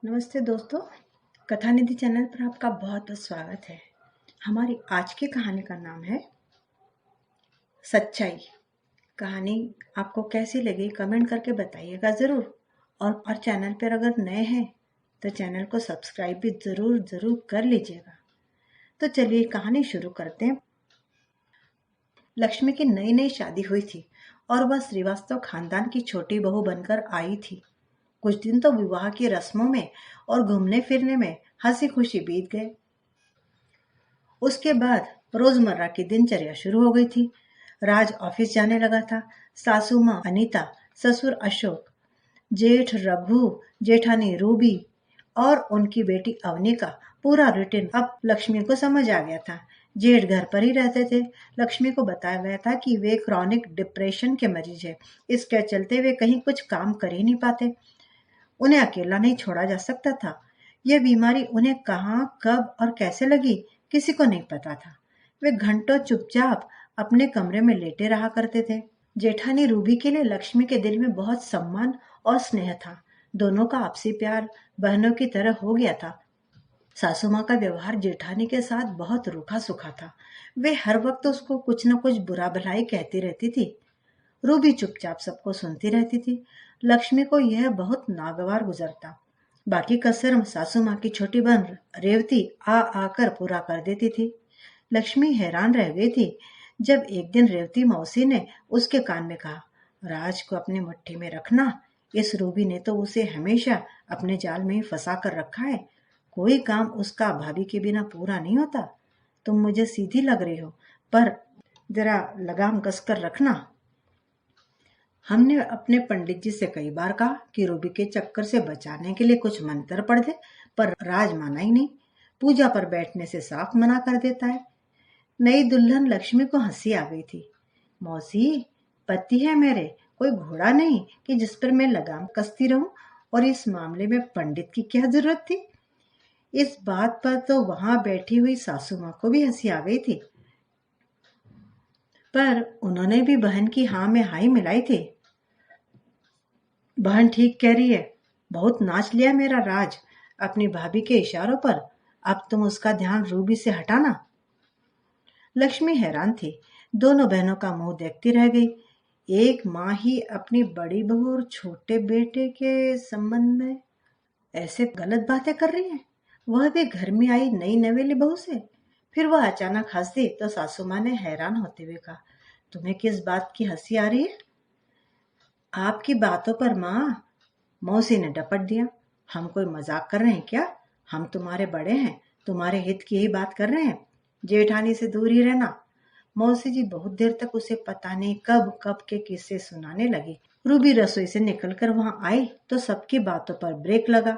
नमस्ते दोस्तों। कथा निधि चैनल पर आपका बहुत बहुत स्वागत है। हमारी आज की कहानी का नाम है सच्चाई। कहानी आपको कैसी लगी कमेंट करके बताइएगा ज़रूर। और चैनल पर अगर नए हैं तो चैनल को सब्सक्राइब भी ज़रूर ज़रूर कर लीजिएगा। तो चलिए कहानी शुरू करते हैं। लक्ष्मी की नई नई शादी हुई थी और वह श्रीवास्तव खानदान की छोटी बहू बनकर आई थी। कुछ दिन तो विवाह की रस्मों में और घूमने फिरने में हंसी खुशी बीत गए। उसके बाद रोजमर्रा की दिनचर्या शुरू हो गई थी। राज ऑफिस जाने लगा था। सासू माँ अनीता, ससुर अशोक, जेठ रघु, जेठानी रूबी और उनकी बेटी अवनी का पूरा रूटीन अब लक्ष्मी को समझ आ गया था। जेठ घर पर ही रहते थे। लक्ष्मी को बताया गया था कि वे क्रॉनिक डिप्रेशन के मरीज है। इसके चलते वे कहीं कुछ काम कर ही नहीं पाते। उन्हें अकेला नहीं छोड़ा जा सकता था। यह बीमारी उन्हें कहाँ, कब और कैसे लगी, किसी को नहीं पता था। वे घंटों चुपचाप अपने कमरे में लेटे रहा करते थे। जेठानी रूबी के लिए लक्ष्मी के दिल में बहुत सम्मान और स्नेह था। दोनों का आपसी प्यार बहनों की तरह हो गया था। सासू माँ का व्यवहार जेठानी के साथ बहुत रूखा सूखा था। वे हर वक्त उसको कुछ न कुछ बुरा भलाई कहती रहती थी। रूबी चुपचाप सबको सुनती रहती थी। लक्ष्मी को यह बहुत नागवार गुजरता। बाकी कसर सासू माँ की छोटी बहन रेवती आ आकर पूरा कर देती थी। लक्ष्मी हैरान रह गई थी जब एक दिन रेवती मौसी ने उसके कान में कहा, राज को अपनी मुट्ठी में रखना। इस रूबी ने तो उसे हमेशा अपने जाल में ही फंसा कर रखा है। कोई काम उसका भाभी के बिना पूरा नहीं होता। तुम मुझे सीधी लग रही हो, पर जरा लगाम कसकर रखना। हमने अपने पंडित जी से कई बार कहा कि रूबी के चक्कर से बचाने के लिए कुछ मंत्र पढ़ दे, पर राज माना ही नहीं। पूजा पर बैठने से साफ मना कर देता है। नई दुल्हन लक्ष्मी को हंसी आ गई थी। मौसी, पति है मेरे, कोई घोड़ा नहीं कि जिस पर मैं लगाम कसती रहूं। और इस मामले में पंडित की क्या जरूरत थी। इस बात पर तो वहां बैठी हुई सासू माँ को भी हंसी आ गई थी, पर उन्होंने भी बहन की हाँ में हाई मिलाई थी। बहन ठीक कह रही है। बहुत नाच लिया मेरा राज अपनी भाभी के इशारों पर। अब तुम उसका ध्यान रूबी से हटाना। लक्ष्मी हैरान थी। दोनों बहनों का मुंह देखती रह गई। एक माँ ही अपनी बड़ी बहू और छोटे बेटे के संबंध में ऐसे गलत बातें कर रही है, वह भी घर में आई नई नवेली बहू से। फिर वह अचानक हंस दी तो सासू माँ ने हैरान होते हुए कहा, तुम्हें किस बात की हंसी आ रही है। आपकी बातों पर माँ, मौसी ने डपट दिया। हम कोई मजाक कर रहे हैं क्या। हम तुम्हारे बड़े हैं, तुम्हारे हित की ही बात कर रहे हैं। जेठानी से दूर ही रहना। मौसी जी बहुत देर तक उसे पता नहीं कब कब के किस्से सुनाने लगी। रूबी रसोई से निकलकर वहां आई तो सबकी बातों पर ब्रेक लगा।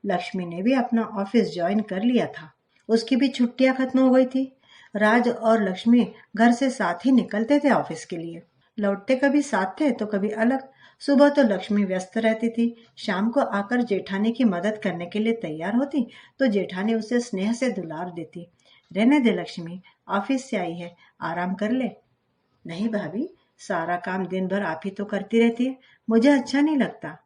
लक्ष्मी ने भी अपना ऑफिस ज्वाइन कर लिया था। उसकी भी छुट्टियां खत्म हो गई थी। राज और लक्ष्मी घर से साथ ही निकलते थे ऑफिस के लिए। लौटते कभी साथ थे तो कभी अलग। सुबह तो लक्ष्मी व्यस्त रहती थी। शाम को आकर जेठानी की मदद करने के लिए तैयार होती तो जेठानी उसे स्नेह से दुलार देती। रहने दे लक्ष्मी, ऑफिस से आई है, आराम कर ले। नहीं भाभी, सारा काम दिन भर आप ही तो करती रहती है, मुझे अच्छा नहीं लगता।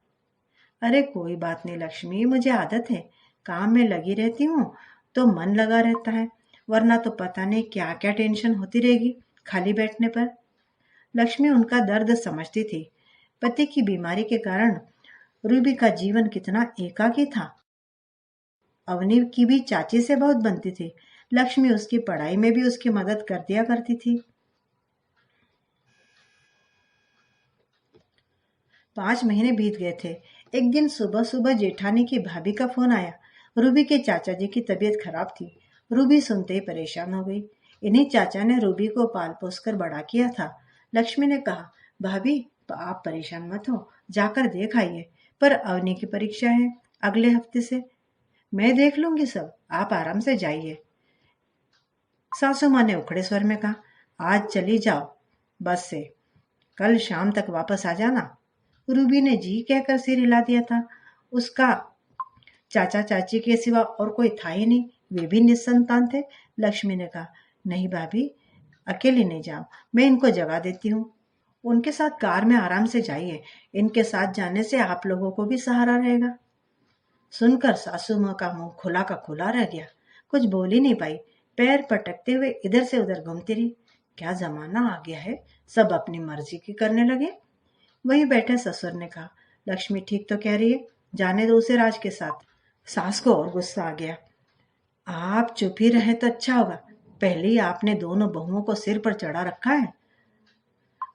अरे कोई बात नहीं लक्ष्मी, मुझे आदत है। काम में लगी रहती हूँ तो मन लगा रहता है, वरना तो पता नहीं क्या क्या टेंशन होती रहेगी खाली बैठने पर। लक्ष्मी उनका दर्द समझती थी। पति की बीमारी के कारण रूबी का जीवन कितना एकाकी था। अवनी की भी चाची से बहुत बनती थी। लक्ष्मी उसकी पढ़ाई में भी उसकी मदद कर दिया करती थी। 5 महीने बीत गए थे। एक दिन सुबह सुबह जेठानी की भाभी का फोन आया। रूबी के चाचा जी की तबीयत खराब थी। रूबी सुनते ही परेशान हो गई। इन्हीं चाचा ने रूबी को पाल पोस कर बड़ा किया था। लक्ष्मी ने कहा, भाभी तो आप परेशान मत हो, जाकर देख आइए। पर अवनी की परीक्षा है अगले हफ्ते से। मैं देख लूंगी सब, आप आराम से जाइए। सासू माँ ने उखड़े स्वर में कहा, आज चली जाओ बस से, कल शाम तक वापस आ जाना। रूबी ने जी कहकर सिर हिला दिया था। उसका चाचा चाची के सिवा और कोई था ही नहीं। वे भी निसंतान थे। लक्ष्मी ने कहा, नहीं भाभी, अकेली नहीं जाओ, मैं इनको जगा देती हूँ। उनके साथ कार में आराम से जाइए। इनके साथ जाने से आप लोगों को भी सहारा रहेगा। सुनकर सासू माँ का मुंह खुला का खुला रह गया। कुछ बोल ही नहीं पाई, पैर पटकते हुए इधर से उधर घूमती रही। क्या जमाना आ गया है, सब अपनी मर्जी की करने लगे। वहीं बैठे ससुर ने कहा, लक्ष्मी ठीक तो कह रही है, जाने दो उसे राज के साथ। सास को और गुस्सा आ गया। आप चुप ही रहे तो अच्छा होगा, पहले ही आपने दोनों बहुओं को सिर पर चढ़ा रखा है।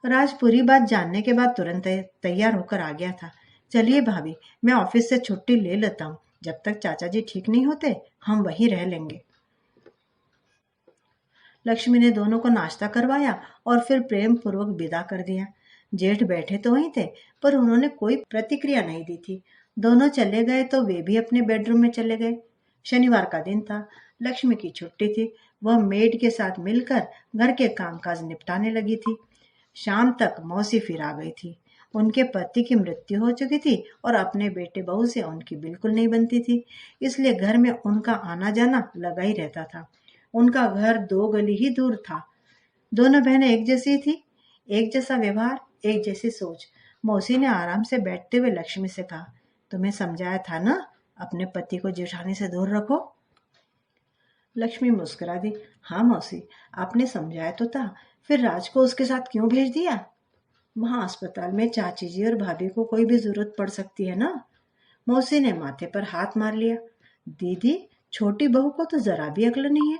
राज पूरी बात जानने के बाद तुरंत तैयार होकर आ गया था। चलिए भाभी, मैं ऑफिस से छुट्टी ले लेता हूँ, जब तक चाचा जी ठीक नहीं होते हम वहीं रह लेंगे। लक्ष्मी ने दोनों को नाश्ता करवाया और फिर प्रेम पूर्वक विदा कर दिया। जेठ बैठे तो वहीं थे, पर उन्होंने कोई प्रतिक्रिया नहीं दी थी। दोनों चले गए तो वे भी अपने बेडरूम में चले गए। शनिवार का दिन था, लक्ष्मी की छुट्टी थी। वह मेड के साथ मिलकर घर के कामकाज निपटाने लगी थी। शाम तक मौसी फिर आ गई थी। उनके पति की मृत्यु हो चुकी थी और अपने बेटे बहू से उनकी बिल्कुल नहीं बनती थी, इसलिए घर में उनका आना जाना लगा ही रहता था। उनका घर 2 गली ही दूर था। दोनों बहनें एक जैसी थी, एक जैसा व्यवहार, एक जैसी सोच। मौसी ने आराम से बैठते हुए लक्ष्मी से कहा, तुम्हें समझाया था ना, अपने पति को जेठानी से दूर रखो। लक्ष्मी मुस्कुरा दी। हाँ मौसी, आपने समझाया तो था, फिर राज को उसके साथ क्यों भेज दिया? वहां अस्पताल में चाची जी और भाभी को कोई भी जरूरत पड़ सकती है ना। मौसी ने माथे पर हाथ मार लिया। दीदी, छोटी बहू को तो जरा भी अक्ल नहीं है।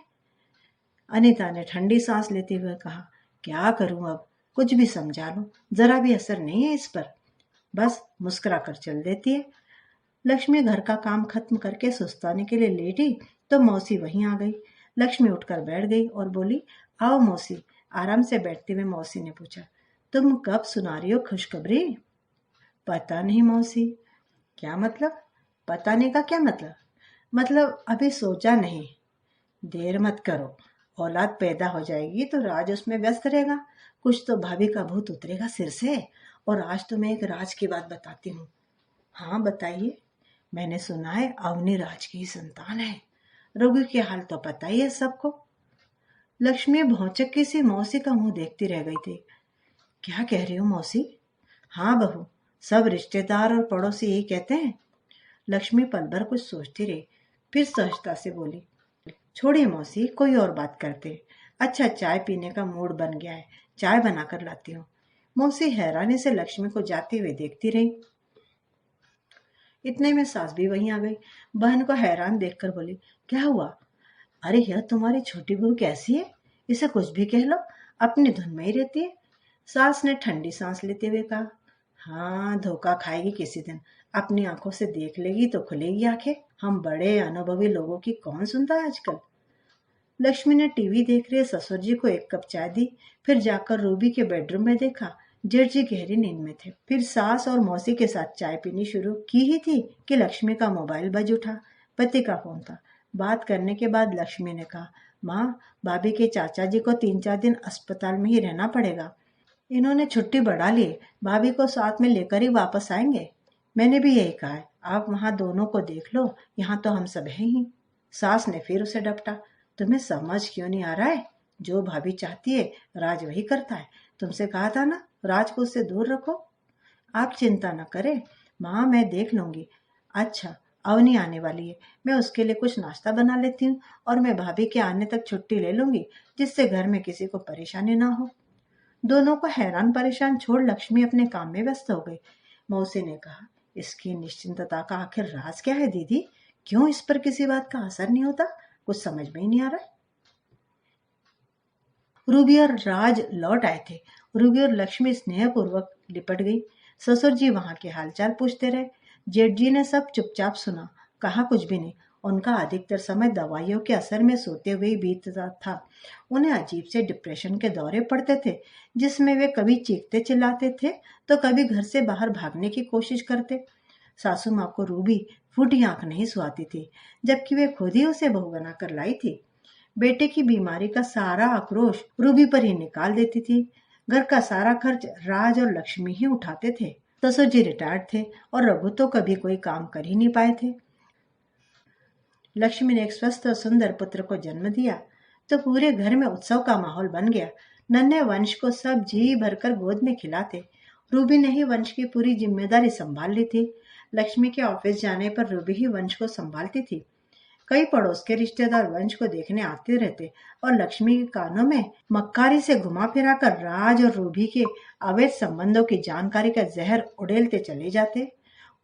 अनीता ने ठंडी सांस लेते हुए कहा, क्या करूं अब, कुछ भी समझा लो, जरा भी असर नहीं है इस पर, बस मुस्कुरा कर चल देती है। लक्ष्मी घर का काम खत्म करके सुस्ताने के लिए लेटी तो मौसी वहीं आ गई। लक्ष्मी उठकर बैठ गई और बोली, आओ मौसी। आराम से बैठते हुए मौसी ने पूछा, तुम कब सुना रही हो खुशखबरी? पता नहीं मौसी। क्या मतलब? पता नहीं का क्या मतलब? मतलब अभी सोचा नहीं। देर मत करो, औलाद पैदा हो जाएगी तो राज उसमें व्यस्त रहेगा, कुछ तो भाभी का भूत उतरेगा सिर से। और आज तो मैं एक राज की बात बताती हूँ। हाँ बताइए। मैंने सुना है अवनी राज की ही संतान है। रघु के हाल तो पता ही है सबको। लक्ष्मी भौचक्की सी मौसी का मुंह देखती रह गई थी। क्या कह रही हो मौसी? हाँ बहू, सब रिश्तेदार और पड़ोसी यही कहते हैं। लक्ष्मी पल भर कुछ सोचती रही, फिर सहजता से बोली, छोड़िए मौसी, कोई और बात करते। अच्छा, चाय पीने का मूड बन गया है, चाय बनाकर लाती हूँ। मौसी हैरानी से लक्ष्मी को जाते हुए देखती रही। इतने में सास भी वहीं आ गई। बहन को हैरान देखकर बोली, क्या हुआ? अरे यह तुम्हारी छोटी बहू कैसी है, इसे कुछ भी कह लो, अपनी धुन में ही रहती है। सास ने ठंडी सांस लेते हुए कहा, हाँ धोखा खाएगी किसी दिन, अपनी आंखों से देख लेगी तो खुलेगी आंखें। हम बड़े अनुभवी लोगों की कौन सुनता है आजकल। लक्ष्मी ने टीवी देख रहे ससुर जी को एक कप चाय दी, फिर जाकर रूबी के बेडरूम में देखा। जेठ जी गहरी नींद में थे। फिर सास और मौसी के साथ चाय पीनी शुरू की ही थी कि लक्ष्मी का मोबाइल बज उठा। पति का फोन था। बात करने के बाद लक्ष्मी ने कहा, माँ, भाभी के चाचा जी को 3-4 दिन अस्पताल में ही रहना पड़ेगा। इन्होंने छुट्टी बढ़ा ली, भाभी को साथ में लेकर ही वापस आएंगे। मैंने भी यही कहा है, आप वहां दोनों को देख लो, यहाँ तो हम सब हैं ही। सास ने फिर उसे डपटा, तुम्हें समझ क्यों नहीं आ रहा है? जो भाभी चाहती है राज वही करता है। तुमसे कहा था ना, राज को उससे दूर रखो। आप चिंता न करें माँ, मैं देख लूंगी। अच्छा, अवनी आने वाली है, मैं उसके लिए कुछ नाश्ता बना लेती हूँ और मैं भाभी के आने तक छुट्टी ले लूंगी, जिससे घर में किसी को परेशानी ना हो। दोनों को हैरान परेशान छोड़ लक्ष्मी अपने काम में व्यस्त हो गई। मौसी ने कहा, इसकी निश्चिंतता का आखिर राज क्या है दीदी? क्यों इस पर किसी बात का असर नहीं होता? कुछ समझ में ही नहीं आ रहा। रूबी और राज लौट आए थे। रूबी और लक्ष्मी स्नेहपूर्वक लिपट गई। ससुर जी वहां के हालचाल पूछते रहे। जेठ जी ने सब चुपचाप सुना, कहा कुछ भी नहीं। उनका अधिकतर समय दवाइयों के असर में सोते हुए ही बीतता था। उन्हें अजीब से डिप्रेशन के दौरे पड़ते थे, जिसमें वे कभी चीखते चिल्लाते थे तो कभी घर से बाहर भागने की कोशिश करते। सासू माँ को रूबी फूटी आंख नहीं सुहाती थी, जबकि वे खुद ही उसे बहू बनाकर लाई थी। बेटे की बीमारी का सारा आक्रोश रूबी पर ही निकाल देती थी। घर का सारा खर्च राज और लक्ष्मी ही उठाते थे। ससुर जी रिटायर्ड थे और रघु तो कभी कोई काम कर ही नहीं पाए थे। लक्ष्मी ने एक स्वस्थ और सुंदर पुत्र को जन्म दिया तो पूरे घर में उत्सव का माहौल बन गया। नन्हे वंश को सब जी भरकर गोद में खिलाते। रूबी ने ही वंश की पूरी जिम्मेदारी संभाल ली थी। लक्ष्मी के ऑफिस जाने पर रूबी ही वंश को संभालती थी। कई पड़ोस के रिश्तेदार वंश को देखने आते रहते और लक्ष्मी के कानों में मक्कारी से घुमा फिरा कर राज और रूबी के अवैध संबंधों की जानकारी का जहर उड़ेलते चले जाते।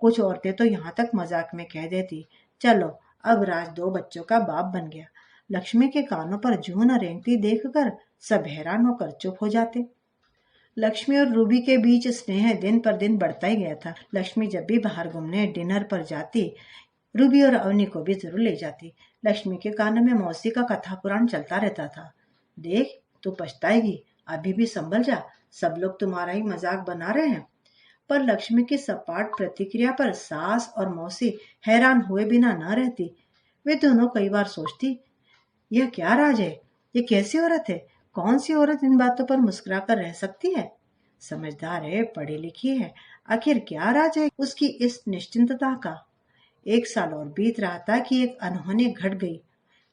कुछ औरतें तो यहाँ तक मजाक में कह देती, चलो अब राज 2 बच्चों का बाप बन गया। लक्ष्मी के कानों पर जूं न रेंगती देखकर सब हैरान होकर चुप हो जाते। लक्ष्मी और रूबी के बीच स्नेह दिन पर दिन बढ़ता ही गया था। लक्ष्मी जब भी बाहर घूमने डिनर पर जाती, रूबी और अवनी को भी जरूर ले जाती। लक्ष्मी के कानों में मौसी का कथा पुराण चलता रहता था। देख, तू पछताएगी, अभी भी संभल जा, सब लोग तुम्हारा ही मजाक बना रहे हैं। पर लक्ष्मी की सपाट प्रतिक्रिया पर सास और मौसी हैरान हुए बिना न रहती। वे दोनों कई बार सोचती, यह क्या राज है, ये कैसी औरत है, कौन सी औरत इन बातों पर मुस्कुराकर रह सकती है। समझदार है, पढ़ी लिखी है, आखिर क्या राज है उसकी इस निश्चिंतता का। 1 साल और बीत रहा था कि एक अनहोनी घट गई।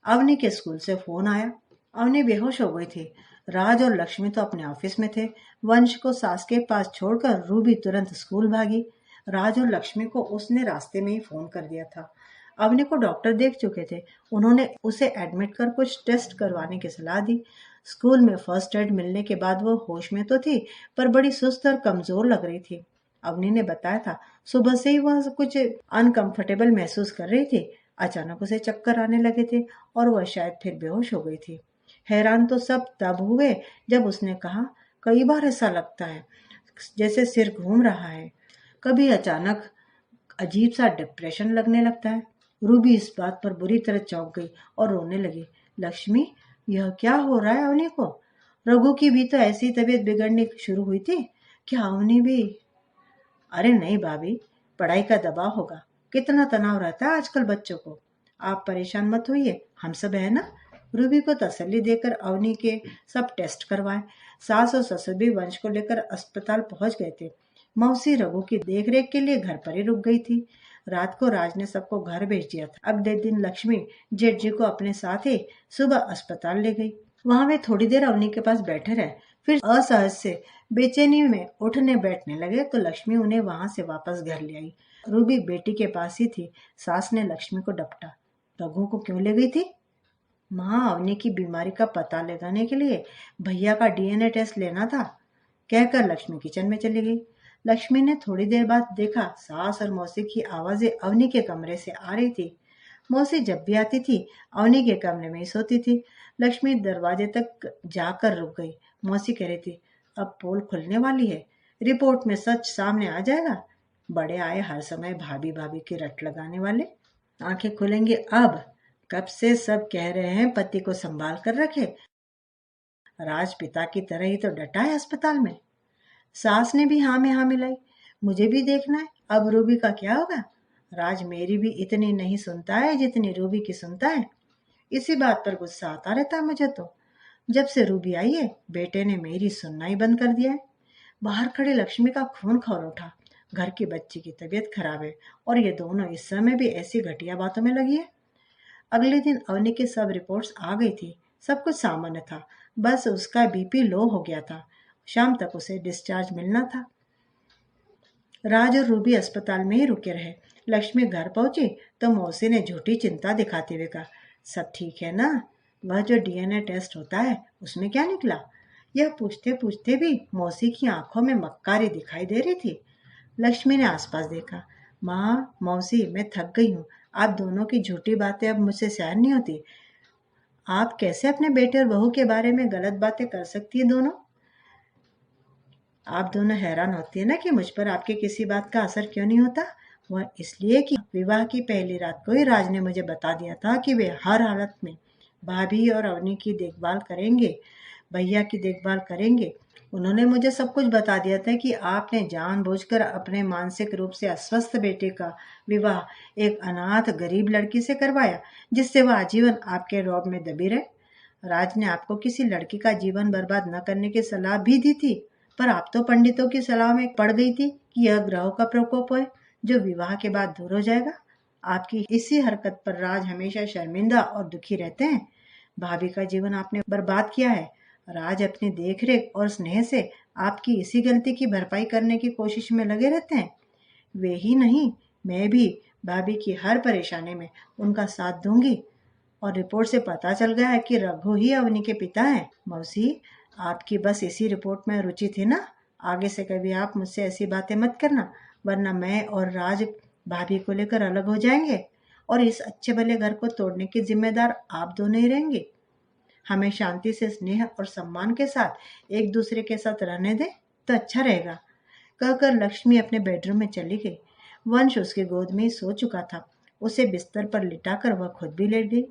अवनी के स्कूल से फोन आया। अवनी बेहोश हो गई थी। राज और लक्ष्मी तो अपने ऑफिस में थे। वंश को सास के पास छोड़कर रूबी तुरंत स्कूल भागी। राज और लक्ष्मी को उसने रास्ते में ही फोन कर दिया था। अवनी को डॉक्टर देख चुके थे। उन्होंने उसे एडमिट कर कुछ टेस्ट करवाने की सलाह दी। स्कूल में फर्स्ट एड मिलने के बाद वो होश में तो थी, पर बड़ी सुस्त और कमजोर लग रही थी। अवनी ने बताया था, सुबह से ही वह कुछ अनकंफर्टेबल महसूस कर रही थी। अचानक उसे चक्कर आने लगे थे और वह शायद फिर बेहोश हो गई थी। हैरान तो सब तब हुए जब उसने कहा, कई बार ऐसा लगता है जैसे सिर घूम रहा है, कभी अचानक अजीब सा डिप्रेशन लगने लगता है। रूबी इस बात पर बुरी तरह चौंक गई और रोने लगी। लक्ष्मी, यह क्या हो रहा है अवनी को? रघु की भी तो ऐसी तबीयत बिगड़नी शुरू हुई थी, क्या अवनी भी? अरे नहीं भाभी, पढ़ाई का दबाव होगा, कितना तनाव रहता है आजकल बच्चों को। आप परेशान मत होइए, हम सब है ना। रूबी को तसल्ली देकर अवनी के सब टेस्ट करवाए। सास और ससुर भी वंश को लेकर अस्पताल पहुंच गए थे। मौसी रघु की देखरेख के लिए घर पर ही रुक गई थी। रात को राज ने सबको घर भेज दिया था। अगले दिन लक्ष्मी जेठ जी को अपने साथ ही सुबह अस्पताल ले गई। वहां वे थोड़ी देर अवनी के पास बैठे रहे, फिर असहज से बेचैनी में उठने बैठने लगे तो लक्ष्मी उन्हें वहां से वापस घर ले आई। रूबी बेटी के पास ही थी। सास ने लक्ष्मी को डपटा, रघु को क्यों ले गई थी? माँ, अवनी की बीमारी का पता लगाने के लिए भैया का डीएनए टेस्ट लेना था, कहकर लक्ष्मी किचन में चली गई। लक्ष्मी ने थोड़ी देर बाद देखा, सास और मौसी की आवाजें अवनी के कमरे से आ रही थी। मौसी जब भी आती थी अवनी के कमरे में ही सोती थी। लक्ष्मी दरवाजे तक जाकर रुक गई। मौसी कह रही थी, अब पोल खुलने वाली है, रिपोर्ट में सच सामने आ जाएगा। बड़े आए हर समय भाभी भाभी की रट लगाने वाले, आंखें खुलेंगी अब। कब से सब कह रहे हैं पति को संभाल कर रखे, राज पिता की तरह ही तो डटा है अस्पताल में। सास ने भी हाँ में हाँ मिलाई, मुझे भी देखना है, अब रूबी का क्या होगा। राज मेरी भी इतनी नहीं सुनता है जितनी रूबी की सुनता है। इसी बात पर गुस्सा आता रहता है मुझे तो। जब से रूबी आई है बेटे ने मेरी सुनना ही बंद कर दिया है। बाहर खड़ी लक्ष्मी का खून खौल उठा। घर की बच्ची की तबीयत खराब है और ये दोनों इस समय भी ऐसी घटिया बातों में लगी है। अगले दिन अवनी की सब रिपोर्ट्स आ गई थी। सब कुछ सामान्य था, बस उसका बीपी लो हो गया था। शाम तक उसे डिस्चार्ज मिलना था। राज और रूबी अस्पताल में ही रुके रहे। लक्ष्मी घर पहुंची तो मौसी ने झूठी चिंता दिखाते हुए कहा, सब ठीक है ना? वह जो डीएनए टेस्ट होता है उसमें क्या निकला? यह पूछते पूछते भी मौसी की आंखों में मक्कारी दिखाई दे रही थी। लक्ष्मी ने आसपास देखा। माँ, मौसी, मैं थक गई हूँ। आप दोनों की झूठी बातें अब मुझसे सहन नहीं होती। आप कैसे अपने बेटे और बहू के बारे में गलत बातें कर सकती है दोनों? आप दोनों हैरान होती है ना कि मुझ पर आपके किसी बात का असर क्यों नहीं होता। वह इसलिए कि विवाह की पहली रात को ही राज ने मुझे बता दिया था कि वे हर हालत में भाभी और अवनी की देखभाल करेंगे, भैया की देखभाल करेंगे। उन्होंने मुझे सब कुछ बता दिया था कि आपने जानबूझकर अपने मानसिक रूप से अस्वस्थ बेटे का विवाह एक अनाथ गरीब लड़की से करवाया, जिससे वह आजीवन आपके रौब में दबी रहे। राज ने आपको किसी लड़की का जीवन बर्बाद न करने की सलाह भी दी थी, पर आप तो पंडितों की सलाह में पड़ गई थी कि यह ग्रहों का प्रकोप है जो विवाह के बाद दूर हो जाएगा। आपकी इसी हरकत पर राज हमेशा शर्मिंदा और दुखी रहते हैं। भाभी का जीवन आपने बर्बाद किया है। राज अपनी देखरेख और स्नेह से आपकी इसी गलती की भरपाई करने की कोशिश में लगे रहते हैं। वे ही नहीं, मैं भी भाभी की हर परेशानी में उनका साथ दूंगी। और रिपोर्ट से पता चल गया है कि रघु ही अवनी के पिता हैं। मौसी, आपकी बस इसी रिपोर्ट में रुचि थी ना? आगे से कभी आप मुझसे ऐसी बातें मत करना, वरना मैं और राज भाभी को लेकर अलग हो जाएंगे और इस अच्छे भले घर को तोड़ने की जिम्मेदार आप दोनों ही रहेंगे। हमें शांति से, स्नेह और सम्मान के साथ एक दूसरे के साथ रहने दें तो अच्छा रहेगा। कहकर लक्ष्मी अपने बेडरूम में चली गई। वंश उसकी गोद में ही सो चुका था। उसे बिस्तर पर लिटाकर वह खुद भी लेट गई।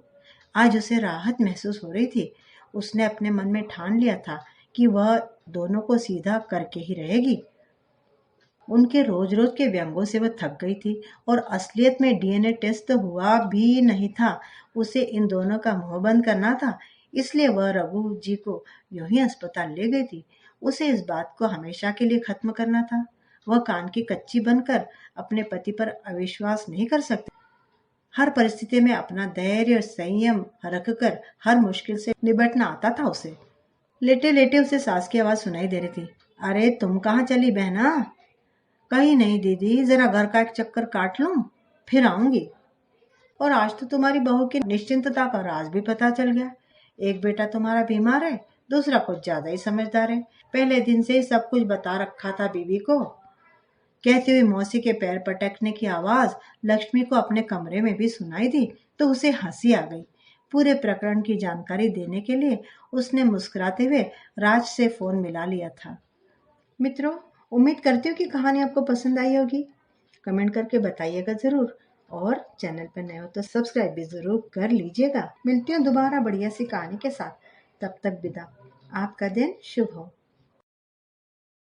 आज उसे राहत महसूस हो रही थी। उसने अपने मन में ठान लिया था कि वह दोनों को सीधा करके ही रहेगी। उनके रोज रोज के व्यंगों से वह थक गई थी और असलियत में डीएनए टेस्ट तो हुआ भी नहीं था। उसे इन दोनों का मुंह बंद करना था, इसलिए वह रघु जी को यूं ही अस्पताल ले गई थी। उसे इस बात को हमेशा के लिए खत्म करना था। वह कान की कच्ची बनकर अपने पति पर अविश्वास नहीं कर सकती। हर परिस्थिति में अपना धैर्य और संयम रखकर हर मुश्किल से निपटना आता था उसे। लेटे लेटे उसे सास की आवाज सुनाई दे रही थी। अरे तुम कहाँ चली बहना? कहीं नहीं दीदी, जरा घर का एक चक्कर काट लूं, फिर आऊंगी। और आज तो तुम्हारी बहू की निश्चिंतता का राज भी पता चल गया। एक बेटा तुम्हारा बीमार है, दूसरा कुछ ज्यादा ही समझदार है। पहले दिन से ही सब कुछ बता रखा था बीवी को। कहती हुई मौसी के पैर पटकने की आवाज लक्ष्मी को अपने कमरे में भी सुनाई दी तो उसे हंसी आ गई। पूरे प्रकरण की जानकारी देने के लिए उसने मुस्कुराते हुए राज से फोन मिला लिया था। मित्रों, उम्मीद करती हूँ कि कहानी आपको पसंद आई होगी। कमेंट करके बताइएगा ज़रूर और चैनल पर नए हो तो सब्सक्राइब भी ज़रूर कर लीजिएगा। मिलती हूँ दोबारा बढ़िया सी कहानी के साथ। तब तक विदा। आपका दिन शुभ हो।